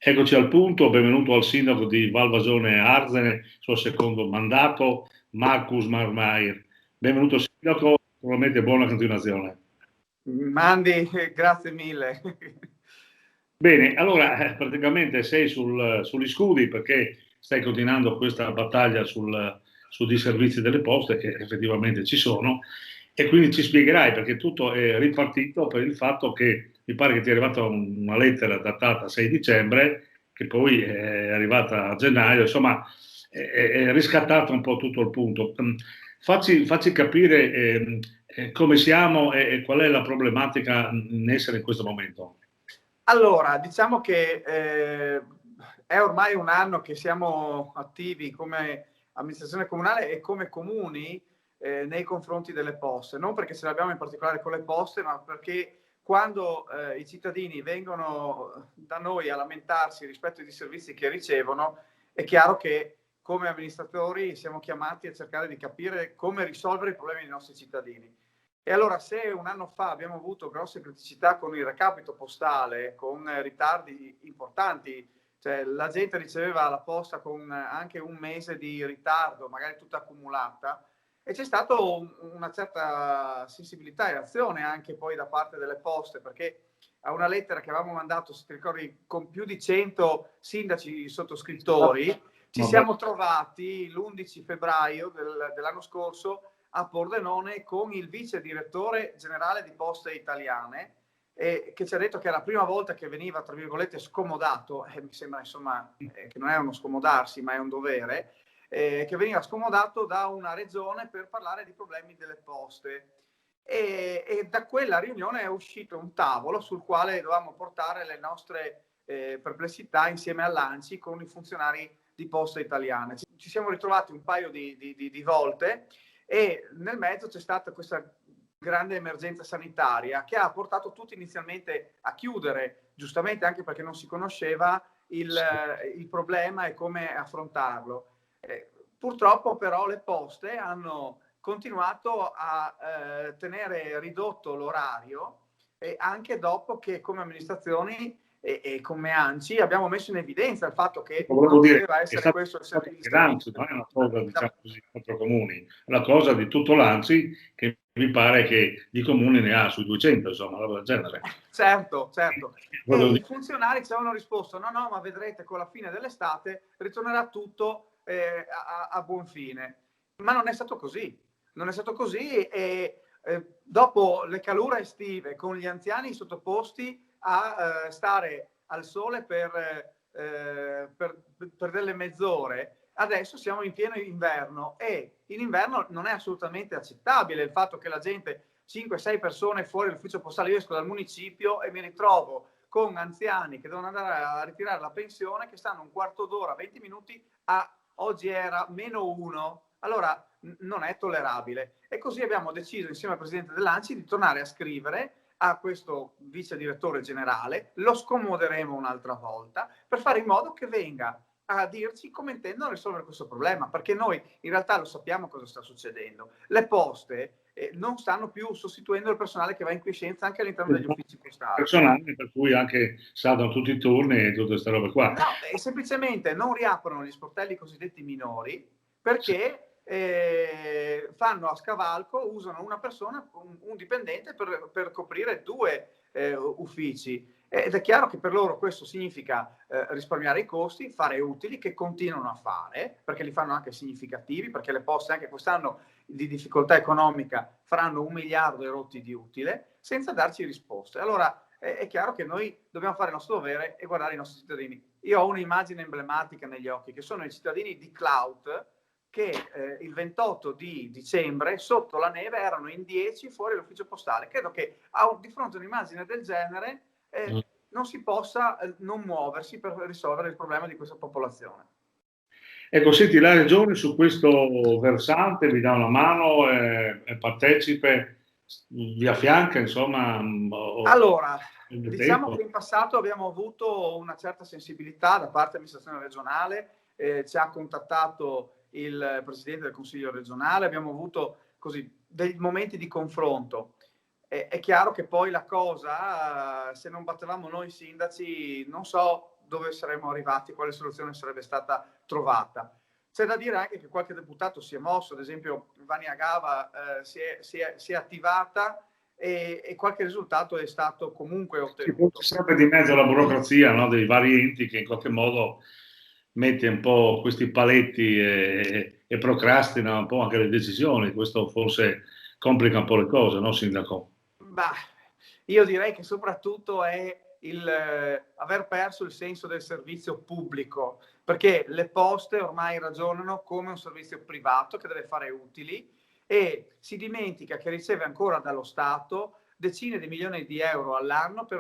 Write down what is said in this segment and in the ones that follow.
Eccoci al punto, benvenuto al sindaco di Valvasone Arzene, suo secondo mandato, Marcus Marmair. Benvenuto sindaco, naturalmente buona continuazione. Mandi, grazie mille. Bene, allora praticamente sei sugli scudi perché stai continuando questa battaglia sui disservizi delle poste che effettivamente ci sono e quindi ci spiegherai perché tutto è ripartito per il fatto che mi pare che ti è arrivata una lettera datata 6 dicembre che poi è arrivata a gennaio, insomma è riscattato un po' tutto il punto. Facci capire come siamo e qual è la problematica in essere in questo momento. Allora, diciamo che è ormai un anno che siamo attivi come amministrazione comunale e come comuni nei confronti delle poste, non perché ce l'abbiamo in particolare con le poste, ma perché quando i cittadini vengono da noi a lamentarsi rispetto ai servizi che ricevono, è chiaro che come amministratori siamo chiamati a cercare di capire come risolvere i problemi dei nostri cittadini. E allora, se un anno fa abbiamo avuto grosse criticità con il recapito postale, con ritardi importanti, cioè la gente riceveva la posta con anche un mese di ritardo, magari tutta accumulata, e c'è stata una certa sensibilità e azione anche poi da parte delle poste, perché a una lettera che avevamo mandato, se ti ricordi, con più di 100 sindaci sottoscrittori, ci siamo trovati l'11 febbraio dell'anno scorso a Pordenone con il vice direttore generale di Poste Italiane che ci ha detto che era la prima volta che veniva, tra virgolette, scomodato, mi sembra insomma che non è uno scomodarsi ma è un dovere, che veniva scomodato da una regione per parlare di problemi delle poste. E da quella riunione è uscito un tavolo sul quale dovevamo portare le nostre perplessità insieme all'ANCI con i funzionari di Poste Italiane. Ci siamo ritrovati un paio di volte e nel mezzo c'è stata questa grande emergenza sanitaria che ha portato tutti inizialmente a chiudere, giustamente anche perché non si conosceva il problema e come affrontarlo. Purtroppo però le poste hanno continuato a tenere ridotto l'orario anche dopo che come amministrazioni e come ANCI abbiamo messo in evidenza il fatto che non doveva essere questo il servizio. L'ANCI non è una cosa, diciamo così, contro comuni, è una cosa di tutto l'ANCI che mi pare che di comuni ne ha sui 200, insomma, una roba del genere. Certo, certo. E i funzionari ci avevano risposto, no, ma vedrete con la fine dell'estate ritornerà tutto a buon fine. Ma non è stato così. Non è stato così e dopo le calure estive con gli anziani sottoposti a stare al sole per delle mezz'ore, adesso siamo in pieno inverno e in inverno non è assolutamente accettabile il fatto che la gente 5-6 persone fuori dall'ufficio postale, io esco dal municipio e mi ritrovo con anziani che devono andare a ritirare la pensione, che stanno un quarto d'ora, 20 minuti oggi era -1, allora non è tollerabile. E così abbiamo deciso insieme al presidente dell'ANCI di tornare a scrivere a questo vice direttore generale, lo scomoderemo un'altra volta per fare in modo che venga a dirci come intendono risolvere questo problema, perché noi in realtà lo sappiamo cosa sta succedendo. Le poste non stanno più sostituendo il personale che va in quiescenza anche all'interno degli uffici postali. Personale, per cui anche saltano tutti i turni e tutte queste robe qua. No, semplicemente non riaprono gli sportelli cosiddetti minori perché fanno a scavalco, usano una persona, un dipendente per coprire 2 uffici. Ed è chiaro che per loro questo significa risparmiare i costi, fare utili che continuano a fare, perché li fanno anche significativi, perché le poste anche quest'anno di difficoltà economica faranno 1 miliardo e rotti di utile, senza darci risposte. Allora è chiaro che noi dobbiamo fare il nostro dovere e guardare i nostri cittadini. Io ho un'immagine emblematica negli occhi, che sono i cittadini di Clout, che il 28 di dicembre sotto la neve erano in 10 fuori l'ufficio postale. Credo che di fronte a un'immagine del genere non si possa non muoversi per risolvere il problema di questa popolazione. Ecco, senti, la Regione su questo versante vi dà una mano, è partecipe, vi affianca, insomma? Allora, diciamo che in passato abbiamo avuto una certa sensibilità da parte dell'amministrazione regionale, ci ha contattato il Presidente del Consiglio regionale, abbiamo avuto così dei momenti di confronto. È chiaro che poi la cosa, se non battevamo noi sindaci, non so dove saremmo arrivati, quale soluzione sarebbe stata trovata. C'è da dire anche che qualche deputato si è mosso, ad esempio Vania Gava si è attivata e qualche risultato è stato comunque ottenuto. C'è sempre di mezzo la burocrazia, no, dei vari enti che in qualche modo mette un po' questi paletti e procrastina un po' anche le decisioni. Questo forse complica un po' le cose, no, Sindaco? Bah, io direi che soprattutto è aver perso il senso del servizio pubblico, perché le poste ormai ragionano come un servizio privato che deve fare utili e si dimentica che riceve ancora dallo Stato decine di milioni di euro all'anno per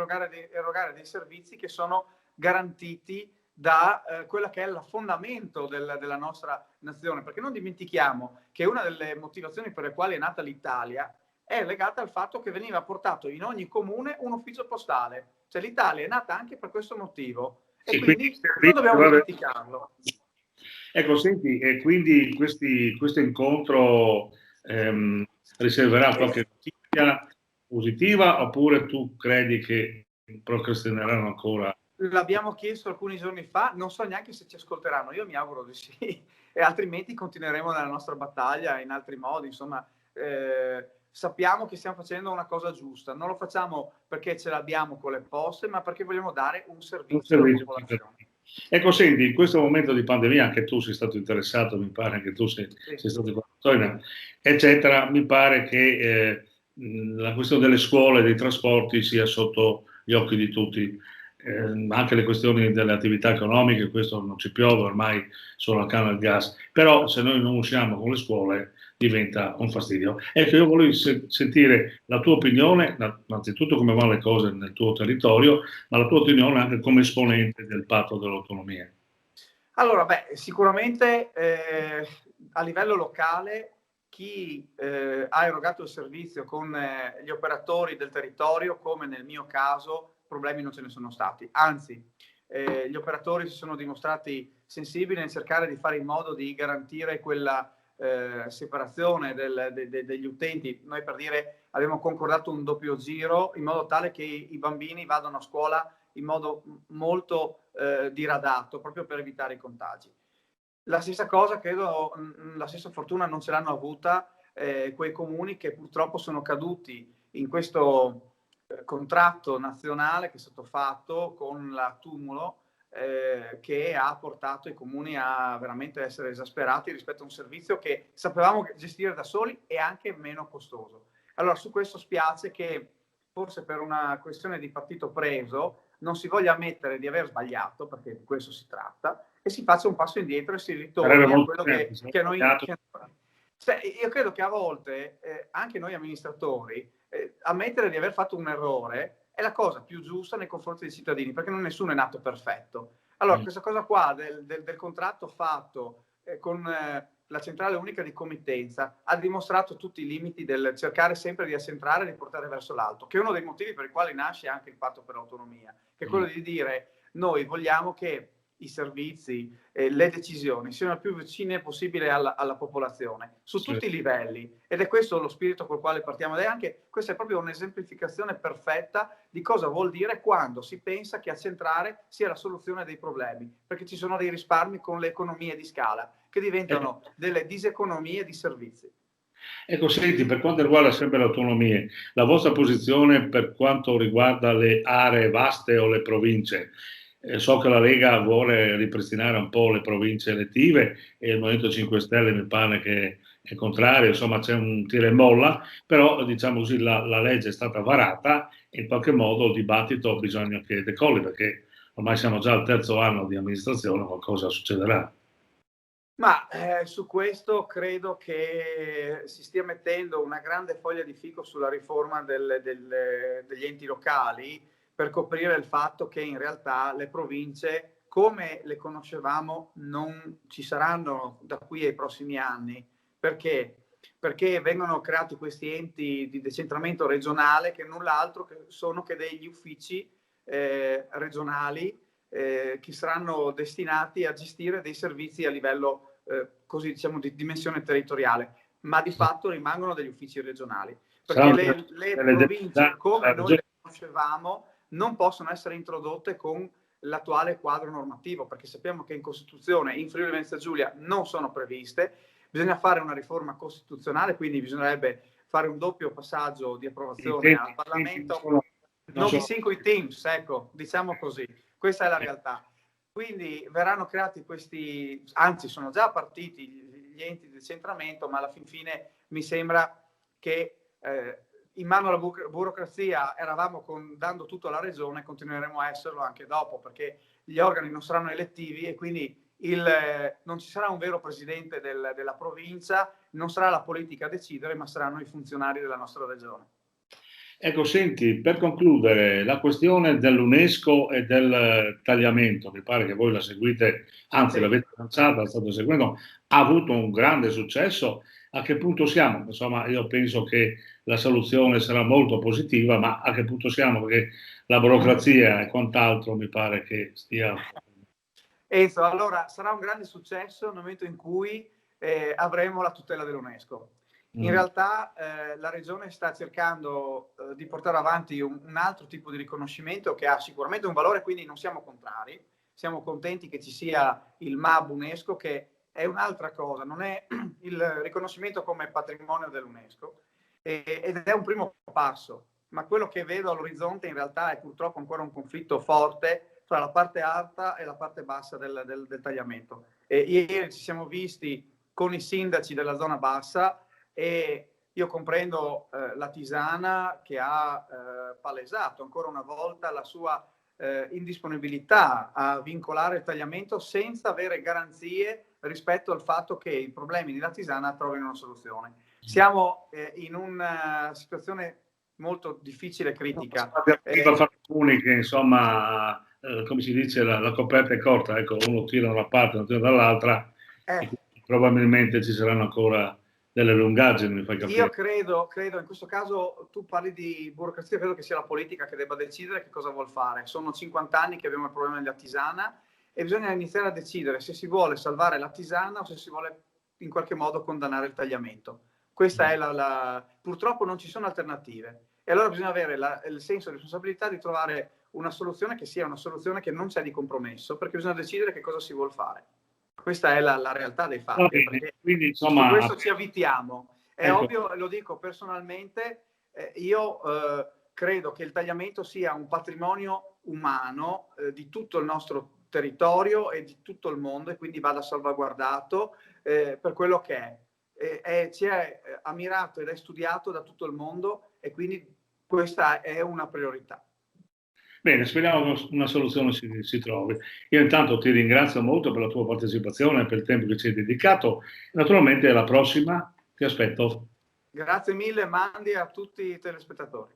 erogare dei servizi che sono garantiti da quella che è il fondamento della nostra nazione, perché non dimentichiamo che una delle motivazioni per le quali è nata l'Italia è legata al fatto che veniva portato in ogni comune un ufficio postale. Cioè l'Italia è nata anche per questo motivo e Sì, quindi non dobbiamo dimenticarlo. Ecco, senti, e quindi questo incontro riserverà qualche notizia positiva oppure tu credi che procrastineranno ancora? L'abbiamo chiesto alcuni giorni fa, non so neanche se ci ascolteranno, io mi auguro di sì, e altrimenti continueremo nella nostra battaglia in altri modi, insomma, sappiamo che stiamo facendo una cosa giusta, non lo facciamo perché ce l'abbiamo con le poste, ma perché vogliamo dare un servizio alla popolazione. Ecco, senti, in questo momento di pandemia anche tu sei stato interessato, mi pare, anche tu sei stato in Antonio, eccetera, mi pare che la questione delle scuole e dei trasporti sia sotto gli occhi di tutti. Anche le questioni delle attività economiche, questo non ci piove, ormai solo la canna al gas, però se noi non usciamo con le scuole diventa un fastidio. Ecco, io volevo sentire la tua opinione, innanzitutto come vanno le cose nel tuo territorio, ma la tua opinione anche come esponente del patto dell'autonomia. Allora, beh, sicuramente a livello locale chi ha erogato il servizio con gli operatori del territorio, come nel mio caso, problemi non ce ne sono stati. Anzi, gli operatori si sono dimostrati sensibili nel cercare di fare in modo di garantire quella separazione degli utenti. Noi, per dire, abbiamo concordato un doppio giro in modo tale che i bambini vadano a scuola in modo molto diradato, proprio per evitare i contagi. La stessa cosa, credo, la stessa fortuna non ce l'hanno avuta quei comuni che purtroppo sono caduti in questo contratto nazionale che è stato fatto con la Tumulo, che ha portato i comuni a veramente essere esasperati rispetto a un servizio che sapevamo gestire da soli e anche meno costoso. Allora, su questo spiace che forse per una questione di partito preso non si voglia ammettere di aver sbagliato, perché di questo si tratta, e si faccia un passo indietro e si ritorni a quello che noi... Cioè, io credo che a volte anche noi amministratori ammettere di aver fatto un errore è la cosa più giusta nei confronti dei cittadini, perché nessuno è nato perfetto. Allora, questa cosa qua del contratto fatto con la centrale unica di committenza ha dimostrato tutti i limiti del cercare sempre di accentrare e di portare verso l'alto, che è uno dei motivi per i quali nasce anche il patto per l'autonomia, che è quello di dire noi vogliamo che i servizi, le decisioni siano il più vicine possibile alla popolazione, su tutti i livelli. Ed è questo lo spirito col quale partiamo. Ed è anche, questa è proprio un'esemplificazione perfetta di cosa vuol dire quando si pensa che accentrare sia la soluzione dei problemi, perché ci sono dei risparmi con le economie di scala, che diventano delle diseconomie di servizi. Ecco, senti, per quanto riguarda sempre le autonomie, la vostra posizione per quanto riguarda le aree vaste o le province? So che la Lega vuole ripristinare un po' le province elettive e il Movimento 5 Stelle mi pare che è contrario, insomma c'è un tira e molla, però diciamo così la legge è stata varata e in qualche modo il dibattito bisogna che decolli perché ormai siamo già al terzo anno di amministrazione, qualcosa succederà. Ma su questo credo che si stia mettendo una grande foglia di fico sulla riforma degli enti locali per coprire il fatto che in realtà le province, come le conoscevamo, non ci saranno da qui ai prossimi anni. Perché? Perché vengono creati questi enti di decentramento regionale che nulla altro sono che degli uffici regionali che saranno destinati a gestire dei servizi a livello così diciamo di dimensione territoriale, ma di fatto rimangono degli uffici regionali, perché le province come noi le conoscevamo non possono essere introdotte con l'attuale quadro normativo, perché sappiamo che in Costituzione in Friuli Venezia Giulia non sono previste. Bisogna fare una riforma costituzionale, quindi bisognerebbe fare un doppio passaggio di approvazione al Parlamento. Non mi sinco i Teams, ecco, diciamo così. Questa è la realtà. Quindi verranno creati questi, anzi sono già partiti gli enti di decentramento, ma alla fin fine mi sembra che in mano alla burocrazia eravamo dando tutto alla regione, continueremo a esserlo anche dopo, perché gli organi non saranno elettivi e quindi non ci sarà un vero presidente della provincia, non sarà la politica a decidere, ma saranno i funzionari della nostra regione. Ecco, senti, per concludere, la questione dell'UNESCO e del tagliamento, mi pare che voi la seguite, anzi l'avete lanciata, la state seguendo, ha avuto un grande successo. A che punto siamo? Insomma, io penso che la soluzione sarà molto positiva, ma a che punto siamo? Perché la burocrazia e quant'altro mi pare che stia... Enzo, allora sarà un grande successo nel momento in cui avremo la tutela dell'UNESCO. In realtà la Regione sta cercando di portare avanti un altro tipo di riconoscimento che ha sicuramente un valore, quindi non siamo contrari, siamo contenti che ci sia il MAB UNESCO, che è un'altra cosa, non è il riconoscimento come patrimonio dell'UNESCO, ed è un primo passo, ma quello che vedo all'orizzonte in realtà è purtroppo ancora un conflitto forte tra la parte alta e la parte bassa del tagliamento. Ieri ci siamo visti con i sindaci della zona bassa, e io comprendo la Tisana che ha palesato ancora una volta la sua indisponibilità a vincolare il tagliamento senza avere garanzie rispetto al fatto che i problemi della Tisana trovino una soluzione. Siamo in una situazione molto difficile e critica. Alcuni che insomma, come si dice, la coperta è corta, ecco, uno tira da una parte, uno tira dall'altra, probabilmente ci saranno ancora delle lungaggini, mi fai capire. Io credo, in questo caso tu parli di burocrazia, credo che sia la politica che debba decidere che cosa vuol fare. Sono 50 anni che abbiamo il problema della Tisana e bisogna iniziare a decidere se si vuole salvare la Tisana o se si vuole in qualche modo condannare il tagliamento. Questa è purtroppo non ci sono alternative e allora bisogna avere il senso di responsabilità di trovare una soluzione che sia una soluzione che non sia di compromesso, perché bisogna decidere che cosa si vuol fare. Questa è la realtà dei fatti. Quindi, insomma, su questo ci avvitiamo. È ovvio, lo dico personalmente, io credo che il tagliamento sia un patrimonio umano di tutto il nostro territorio e di tutto il mondo, e quindi vada salvaguardato per quello che è. Ci è ammirato ed è studiato da tutto il mondo, e quindi questa è una priorità. Bene, speriamo che una soluzione si trovi. Io intanto ti ringrazio molto per la tua partecipazione, per il tempo che ci hai dedicato. Naturalmente alla prossima, ti aspetto. Grazie mille, Mandi, a tutti i telespettatori.